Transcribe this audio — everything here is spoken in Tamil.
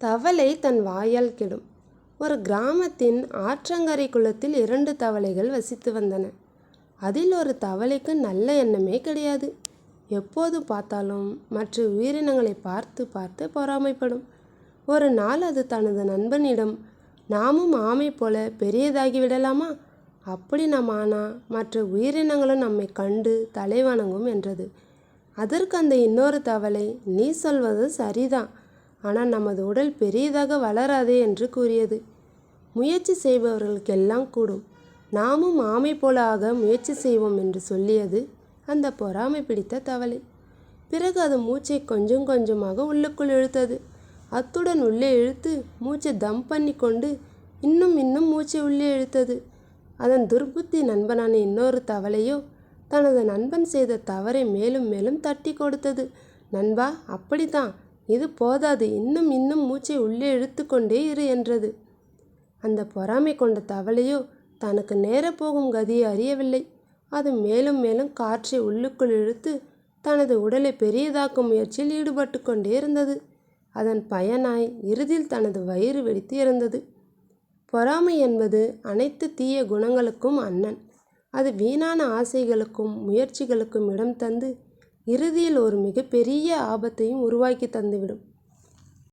தவளை தன் வாயால் கெடும். ஒரு கிராமத்தின் ஆற்றங்கரை குளத்தில் 2 தவளைகள் வசித்து வந்தன. அதில் ஒரு தவளைக்கு நல்ல எண்ணமே கிடையாது. எப்போது பார்த்தாலும் மற்ற உயிரினங்களை பார்த்து பார்த்து பொறாமைப்படும். ஒரு நாள் அது தனது நண்பனிடம், நாமும் ஆமை போல பெரியதாகி விடலாமா? அப்படி நாம் ஆனா மற்ற உயிரினங்களும் நம்மை கண்டு தலை வணங்கும் என்றது. அதற்கு அந்த இன்னொரு தவளை, நீ சொல்வது சரிதான், ஆனால் நமது உடல் பெரியதாக வளராதே என்று கூறியது. முயற்சி செய்பவர்களுக்கெல்லாம் கூடும், நாமும் ஆமை போல ஆக முயற்சி செய்வோம் என்று சொல்லியது அந்த பொறாமை பிடித்த தவளை. பிறகு அது மூச்சை கொஞ்சம் கொஞ்சமாக உள்ளுக்குள் இழுத்தது. அத்துடன் உள்ளே இழுத்து மூச்சை தம் பண்ணி கொண்டு இன்னும் இன்னும் மூச்சை உள்ளே இழுத்தது. அதன் துர்புத்தி நண்பனான இன்னொரு தவளையோ தனது நண்பன் செய்த தவறை மேலும் மேலும் தட்டி கொடுத்தது. நண்பா, அப்படித்தான், இது போதாது, இன்னும் இன்னும் மூச்சை உள்ளே இழுத்து கொண்டே இரு என்றது. அந்த பொறாமை கொண்ட தவளையோ தனக்கு நேரப்போகும் கதியை அறியவில்லை. அது மேலும் மேலும் காற்றை உள்ளுக்குள் இழுத்து தனது உடலை பெரியதாக்கும் முயற்சியில் ஈடுபட்டு கொண்டே இருந்தது. அதன் பயனாய் இறுதியில் தனது வயிறு வெடித்து இறந்தது. பொறாமை என்பது அனைத்து தீய குணங்களுக்கும் அண்ணன். அது வீணான ஆசைகளுக்கும் முயற்சிகளுக்கும் இடம் தந்து இறுதியில் ஒரு மிகப்பெரிய ஆபத்தையும் உருவாக்கி தந்துவிடும்.